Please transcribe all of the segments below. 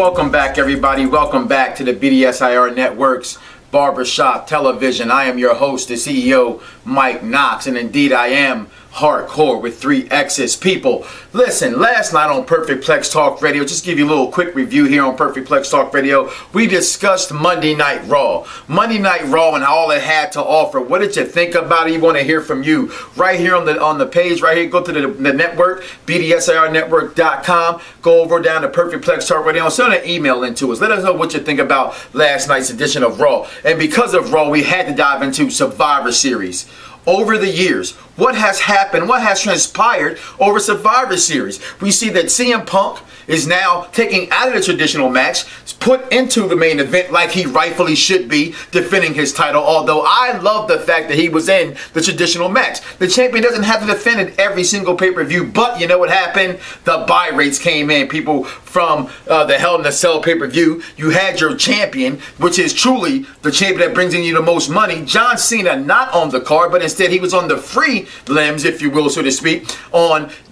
Welcome back, everybody. Welcome back to the BDSIR Network's Barbershop Television. I am your host, the CEO, Mike Knoxxx, and indeed I am hardcore with 3 X's. People, listen, last night on Perfect Plex Talk Radio, just give you a little quick review here on Perfect Plex Talk Radio, we discussed Monday Night Raw. Monday Night Raw and all it had to offer. What did you think about it? We want to hear from you. Right here on the page, right here, go to the network, BDSIRnetwork.com. Go over down to Perfect Plex Talk Radio and send an email into us. Let us know what you think about last night's edition of Raw. And because of Raw, we had to dive into Survivor Series. Over the years, what has happened, what has transpired over Survivor Series? We see that CM Punk is now taking out of the traditional match, put into the main event like he rightfully should be, defending his title, although I love the fact that he was in the traditional match. The champion doesn't have to defend it every single pay-per-view, but you know what happened? The buy rates came in. People from the Hell in a Cell pay-per-view, you had your champion, which is truly the champion that brings in you the most money. John Cena not on the card, but instead he was on the free limbs, if you will, so to speak,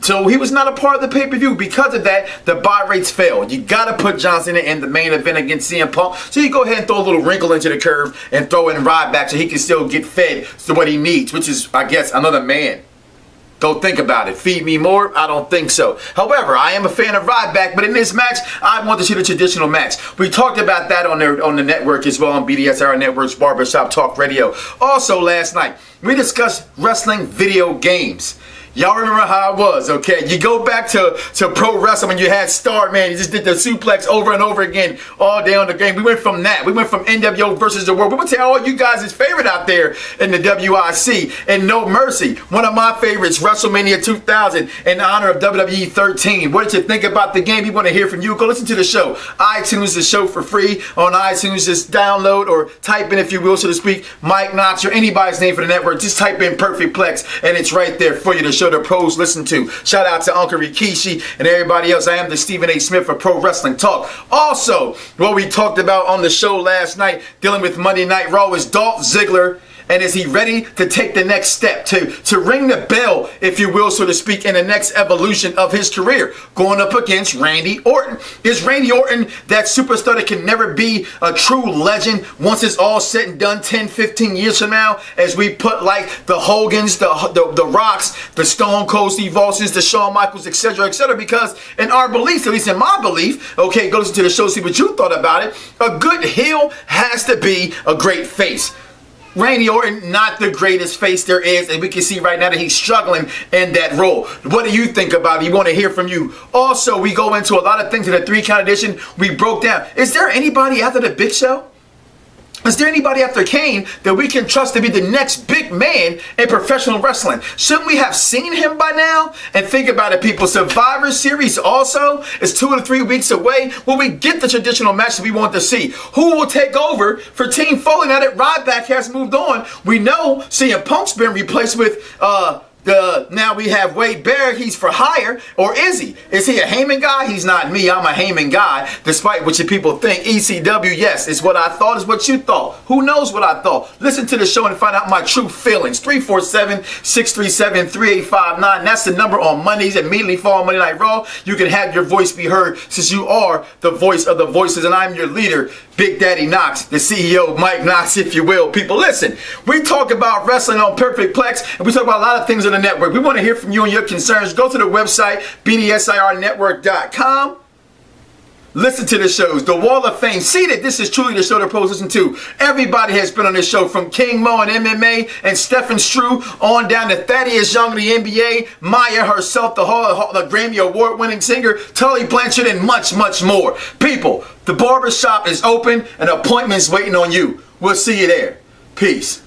so he was not a part of the pay-per-view. Because of that, the buy rates failed. You got to put John Cena in the main event against CM Punk, so you go ahead and throw a little wrinkle into the curve and throw in Ryback so he can still get fed to what he needs, which is, I guess, another man. Don't think about it. Feed me more? I don't think so. However, I am a fan of Ryback, but in this match, I want to see the traditional match. We talked about that on the network as well, on BDSIR Network's Barbershop Talk Radio. Also, last night, we discussed wrestling video games. Y'all remember how it was, okay? You go back to pro wrestling when you had Star, man. You just did the suplex over and over again all day on the game. We went from that. We went from NWO versus the World. We went to all you guys' favorite out there in the WIC. And No Mercy, one of my favorites, WrestleMania 2000, in honor of WWE 13. What did you think about the game? We want to hear from you. Go listen to the show. iTunes, the show for free. On iTunes, just download or type in, if you will, so to speak, Mike Knoxxx or anybody's name for the network. Just type in Perfect Plex, and it's right there for you to show the pros listen to. Shout out to Uncle Rikishi and everybody else. I am the Stephen A. Smith for Pro Wrestling Talk. Also, what we talked about on the show last night, dealing with Monday Night Raw, is Dolph Ziggler. And is he ready to take the next step, to ring the bell, if you will, so to speak, in the next evolution of his career, going up against Randy Orton? Is Randy Orton that superstar that can never be a true legend once it's all said and done 10, 15 years from now, as we put like the Hogans, the Rocks, the Stone Cold Steve Austins, the Shawn Michaels, etc., etc.? Because in our beliefs, at least in my belief, okay, go listen to the show, see what you thought about it, a good heel has to be a great face. Randy Orton, not the greatest face there is, and we can see right now that he's struggling in that role. What do you think about it? We want to hear from you. Also, we go into a lot of things in the 3-count edition. We broke down. Is there anybody after the Big Show? Is there anybody after Kane that we can trust to be the next big man in professional wrestling? Shouldn't we have seen him by now? And think about it, people. Survivor Series also is 2 to 3 weeks away. Will we get the traditional match that we want to see? Who will take over for Team Foley now that Ryback has moved on? We know CM Punk's been replaced with now we have Wade Barrett. He's for hire, or is he? Is he a Heyman guy? He's not me. I'm a Heyman guy, despite what you people think. ECW, yes, it's what I thought, is what you thought. Who knows what I thought? Listen to the show and find out my true feelings. 347-637-3859. That's the number on Mondays. Immediately following Monday Night Raw, you can have your voice be heard, since you are the voice of the voices, and I'm your leader, Big Daddy Knoxxx, the CEO, Mike Knoxxx, if you will. People, listen, we talk about wrestling on Perfect Plex, and we talk about a lot of things on the network. We want to hear from you and your concerns. Go to the website, BDSIRnetwork.com. Listen to the shows. The Wall of Fame. See that this is truly the show that pros listen to. Everybody has been on this show, from King Mo and MMA and Stephen Strew on down to Thaddeus Young of the NBA, Maya herself, the Grammy Award-winning singer, Tully Blanchard, and much, much more. People, the barbershop is open and appointments waiting on you. We'll see you there. Peace.